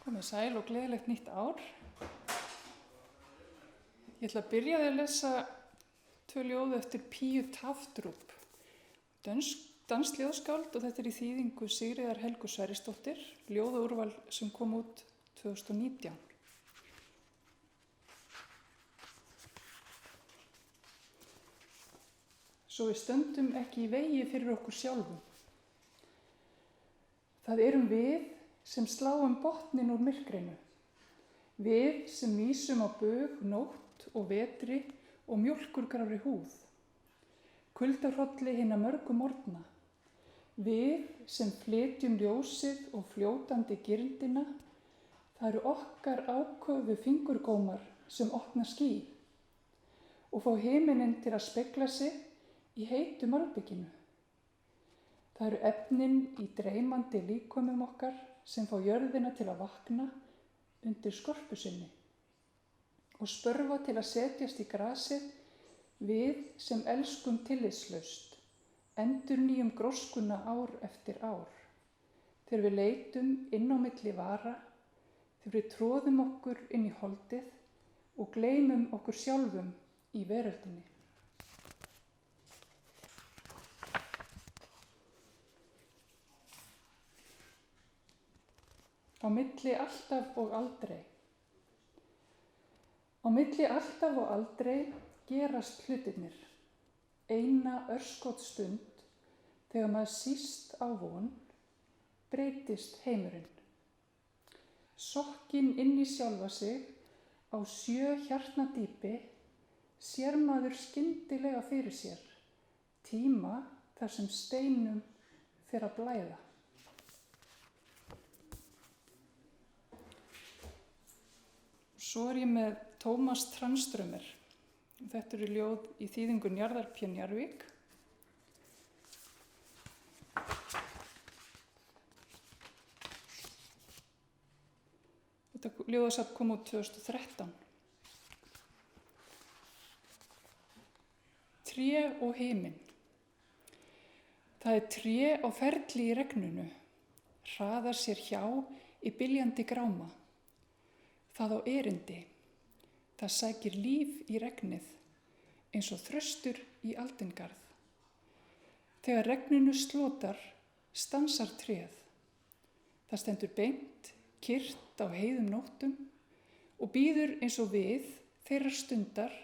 Komið sæl og gleðilegt nýtt ár. Ég ætla að byrja að lesa 2 ljóð eftir Píu Tafdrup, danskt ljóðskáld, og þetta í þýðingu Sigríðar Helgu Sverrisdóttir, ljóðaúrval sem kom út 2019. Svo við stöndum ekki í vegi fyrir okkur sjálfum. Það erum við sem sláum botnin úr myrkrinu. Við sem vísum á bug, nótt og vetri og mjólkurgrárri húð. Kuldarhrolli hinna mörgu morgna. Við sem flytjum ljósið og fljótandi girndina. Það eru okkar áköfu fingurgómar sem opna ský og fá himininn til að spegla sig í heitu malbikinu. Það eru efnin í dreymandi líkömum okkar sem fá jörðina til að vakna undir skorpu sinni og spörfa til að setjast í grasið, við sem elskum tillitslaust, endurnýjum gróskuna ár eftir ár, þegar við leitum inn á milli vara, þegar við tróðum okkur inn í holdið og gleymum okkur sjálfum í veröldinni. Á milli alltaf og aldrei. Á milli alltaf og aldrei gerast hlutirnir. Eina örskotsstund, þegar maður síst á von, breytist heimurinn. Sokkinn inn í sjálfa sig, á 7 hjartna dýpi, sér maður skyndilega fyrir sér, tíma þar sem steinum fer að blæða. Svo ég með Tómas Tranströmer. Þetta eru ljóð í þýðingu Njarðar P. Njarðvík. Þetta ljóðasafn kom út 2013. Tré og himinn. Það tré á ferli í regninu, hraðar sér hjá í byljandi gráma. Það á erindi, það sækir líf í regnið, eins og þröstur í aldingarð. Þegar regninu slotar, stansar tréð. Það stendur beint, kyrrt á heiðum nóttum og bíður eins og við, þeirra stundar,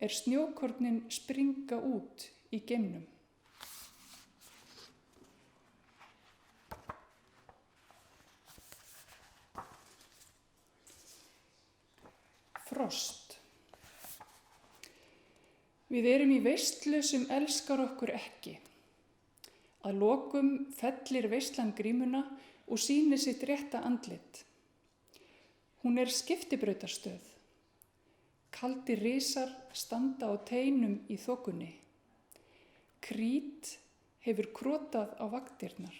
snjókornin springa út í geimnum. Frost. Við erum í veislu sem elskar okkur ekki. Að lokum fellir veislan grímuna og sýnir sitt rétta andlit. Hún skiptibrautarstöð. Kaldir risar standa á teinum í þokunni. Krít hefur krotað á vaktirnar.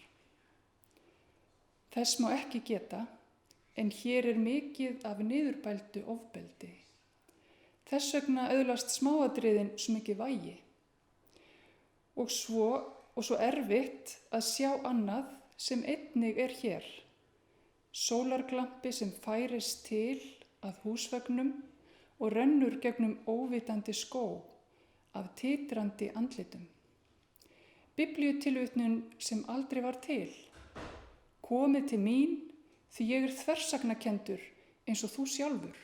Þess má ekki geta, en hér mikið af niðurbældu ofbeldi. Þess vegna öðlast smáatriðin svo mikið vægi. Og svo erfitt að sjá annað sem einnig hér. Sólarglampi sem færist til að húsvegnum og rennur gegnum óvitandi skó af titrandi andlitum. Biblíutilvitnun sem aldrei var til. Komið til mín, því ég þversagnakendur eins og þú sjálfur.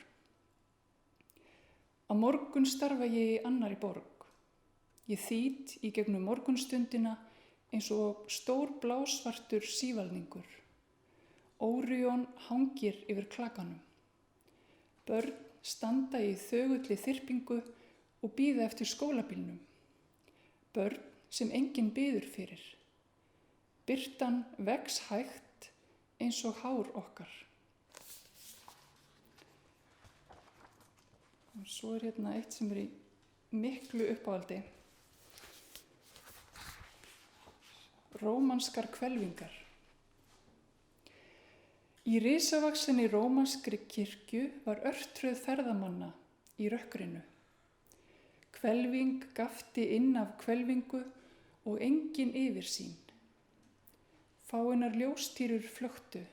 Á morgun starfa ég í annarri borg. Ég þýt í gegnum morgunstundina eins og stór blásvartur sívalningur. Órion hangir yfir klakanum. Börn standa í þögulli þyrpingu og bíða eftir skólabílnum. Börn sem enginn biður fyrir. Birtan vex hægt eins og hár okkar. Og svo hérna eitt sem í miklu uppáhaldi. Rómanskar hvelfingar. Í risavaxinni rómanskri kirkju var örtröð ferðamanna í rökkrinu. Hvelfing gafti inn af hvelfingu og engin yfirsýn. Fáeinar ljóstýrur flöktu.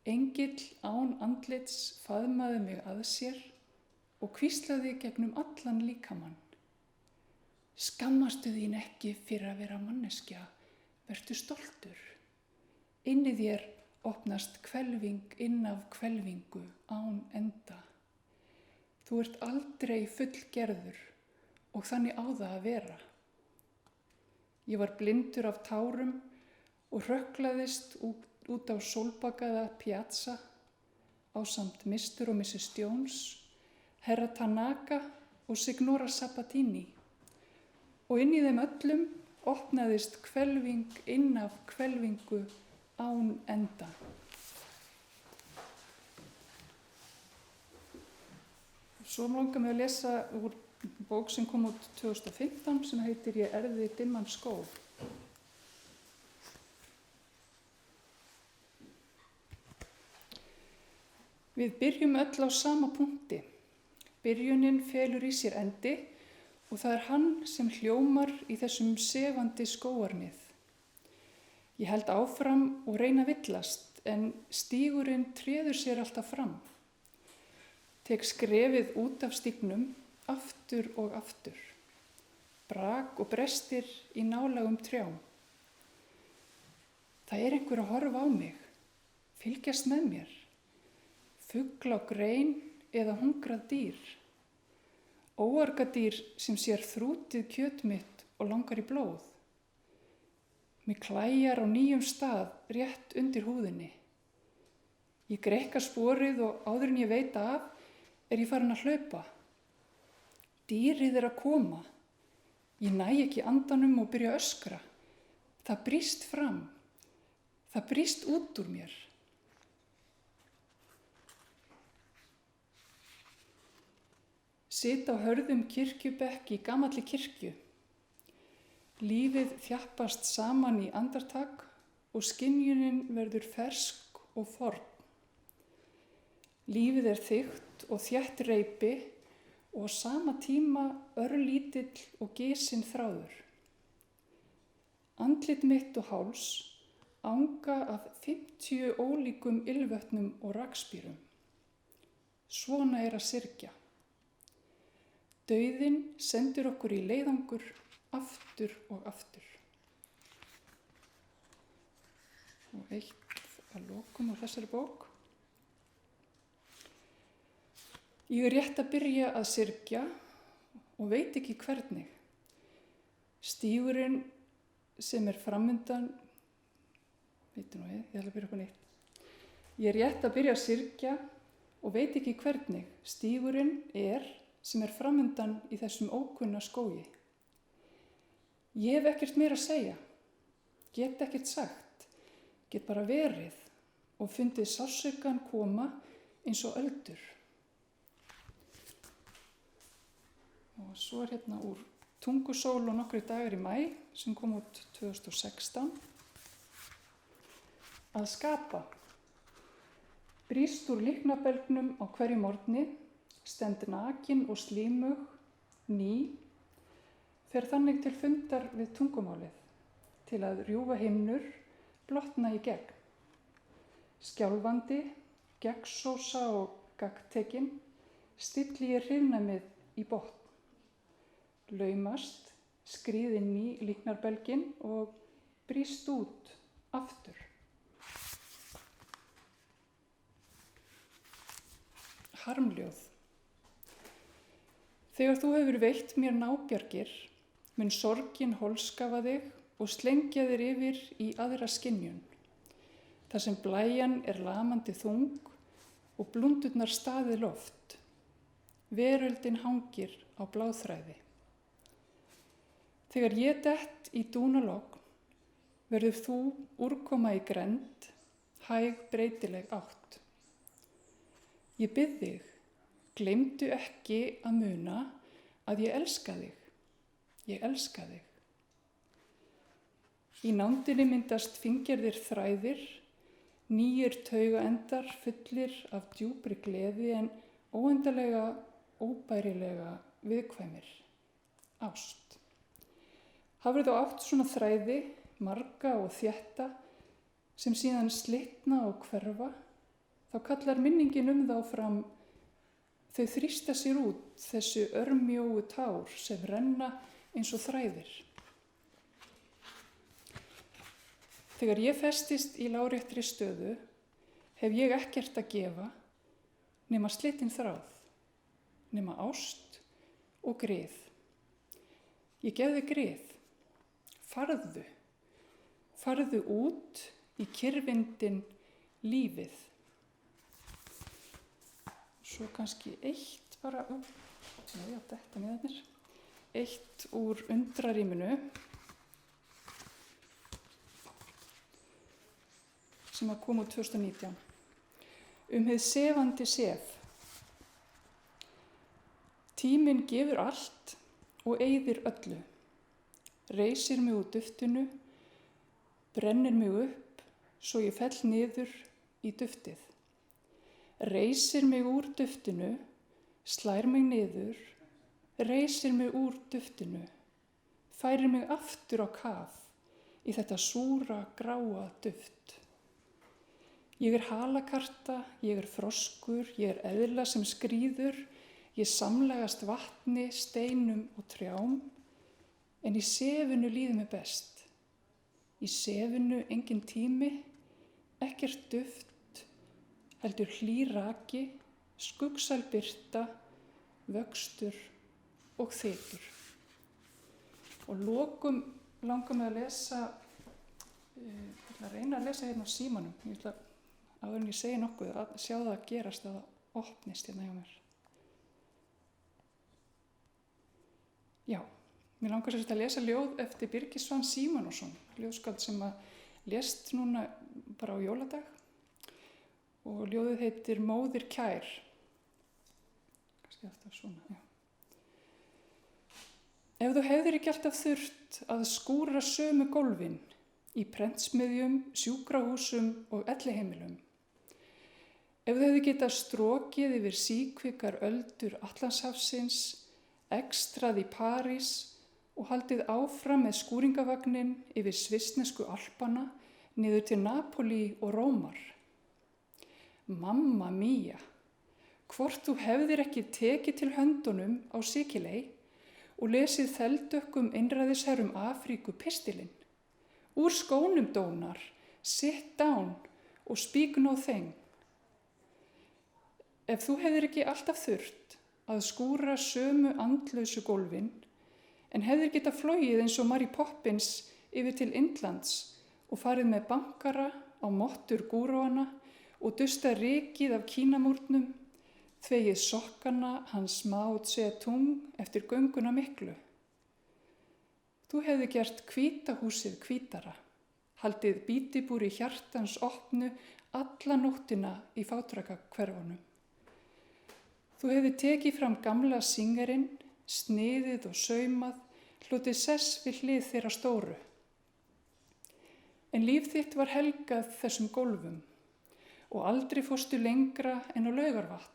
Engill án andlits faðmaði mig að sér og hvíslaði gegnum allan líkamann. Skammastu þín ekki fyrir að vera manneskja, vertu stoltur. Inni þér opnast hvelfing inn af hvelfingu án enda. Þú ert aldrei fullgerður og þannig á það að vera. Ég var blindur af tárum og hrökklaðist út á sólbakaða piazza ásamt Mr. og Mrs. Jones, Herra Tanaka og Signora Sabatini. Og inn í þeim öllum opnaðist hvelfing inn af hvelfingu án enda. Svo langar mig að lesa úr bók sem kom út 2015 sem heitir Ég erfði dimman skóg. Við byrjum öll á sama punkti. Byrjunin felur í sér endi og það er hann sem hljómar í þessum sefandi skógarnið. Ég held áfram og reyna að villast en stígurinn treður sér alltaf fram. Tek skrefið út af stígnum aftur og aftur. Brak og brestir í nálægum trjám. Það er einhver að horfa á mig, fylgjast með mér. Fugl á grein eða hungrað dýr. Óargadýr sem sér þrútið kjöt mitt og langar í blóð. Mig klæjar á nýjum stað rétt undir húðinni. Ég greikka sporið og áður en ég veit af er ég farin að hlaupa. Dýrið er að koma. Ég næ ekki andanum og byrja að öskra. Það brýst fram. Það brýst út úr mér. Sit á hörðum kirkjubekk í gamalli kirkju. Lífið þjappast saman í andartak og skynjunin verður fersk og forn. Lífið er þykkt og þétt reipi og á sama tíma örlítill og gisinn þráður. Andlit mitt og háls anga af 50 ólíkum ylvötnum og rakspírum. Svona er að syrgja. Dauðinn sendir okkur í leiðangur aftur og aftur. Og eitt að lokum á þessari bók. Ég er rétt að byrja að syrgja og veit ekki hvernig. Stígurinn sem er framundan, ég ætla að byrja upp á nýtt. Ég er rétt að byrja að syrgja og veit ekki hvernig. Stígurinn er sem er framundan í þessum ókunna skógi. Ég hef ekkert meira að segja, get ekkert sagt, get bara verið og fundið sársaukann koma eins og öldur. Og svo er hérna úr Tungusól og nokkri dagar í maí sem kom út 2016. Að skapa. Brýst úr líknabelgnum á hverju morgni, stend nakin og slímug, ný, fer þannig til fundar við tungumálið, til að rjúfa himnur, blotna í gegn. Skjálfandi, gegnsósa og gagntekin, stilli ég hrifnamið í botn. Laumast, skríð inn í líknarbelginn og brýst út aftur. Harmljóð. Þegar þú hefur veitt mér nábjargir, mun sorgin holskafa þig og slengja þér yfir í aðra skynjun. Þar sem blæjan er lamandi þung og blúndurnar staðið loft. Veröldin hangir á bláþræði. Þegar ég dett í dúnalogn, verður þú úrkoma í grennd, hæg breytileg átt. Ég bið þig, gleymdu ekki að muna að ég elska þig. Ég elska þig. Í nándinni myndast fingjarðir þræðir, nýjir taugaendar fullir af djúpri gleði en óendanlega, óbærilega viðkvæmir. Ást. Hafir þú átt svona þræði, marga og þétta, sem síðan slitna og hverfa, þá kallar minningin þá fram þau þrýsta sér út, þessu örmjóu tár sem renna eins og þræðir. Þegar ég festist í láréttri stöðu hef ég ekkert að gefa nema slitinn þráð, nema ást og grið. Ég gefði grið. Farðu út í kyrrvindinn lífið. Svo kannski eitt bara, þetta niður mér. Eitt úr undrarýminu sem að koma úr 2019. Hið sefandi sef. Tíminn gefur allt og eyðir öllu. Reisir mig úr duftinu, brennir mig upp svo ég fell niður í duftið. Reisir mig úr duftinu, slær mig niður, reisir mig úr duftinu, færir mig aftur á kaf í þetta súra, gráa duft. Ég halakarta, ég froskur, ég eðla sem skríður, ég samlagast vatni, steinum og trjám, en í sefinu líður mér best. Í sefinu engin tími, ekkert duft, heldur hlýr raki, skuggsæl birta, vöxtur og þytur. Og lokum langar mig að lesa, ég ætla að reyna að lesa hérna á símanum. Ég ætla áður en ég segi nokkuð að sjá það að gerast að það opnist hérna hjá mér. Já, mér langar að lesa ljóð eftir Birgi Svan Símonarson, ljóðskáld sem að lést núna bara á jóladag og ljóðið heitir Móðir kær. Kannski aftur svona, já. Ef þú hefðir ekki alltaf þurft að skúra sömu gólfin í prentsmiðjum, sjúkrahúsum og elliheimilum, ef þú hefði getað strokið yfir síkvikar öldur Atlantshafsins, ekstrað í París og haldið áfram með skúringavagnin yfir svissnesku Alpana niður til Napoli og Rómar. Mamma mía, hvort þú hefðir ekki tekið til höndunum á Sikiley og lesið þeldökkum einræðisherrum Afríku pistilinn. Úr skónum dónar, sit down og speak no thing. Ef þú hefðir ekki alltaf þurft að skúra sömu andlausu gólfin, en hefðir getað flogið eins og Mary Poppins yfir til Indlands og farið með bankara á mottur gúróana og dustað rykið af Kínamúrnum, þvegið sokkana hans Mao Tse-tung eftir gönguna miklu. Þú hefði gert hvíta húsið hvítara, haldið bítibúri hjartans opnu alla nóttina í fátrakahverfunum. Þú hefði tekið fram gamla singerinn, sniðið og saumað, hlotið sess við hlið þeirra stóru. En líf þitt var helgað þessum gólfum og aldrei fórstu lengra en á Laugarvatn,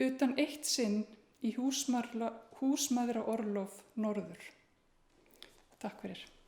utan eitt sinn í húsmæðraorlof norður. Takk fyrir.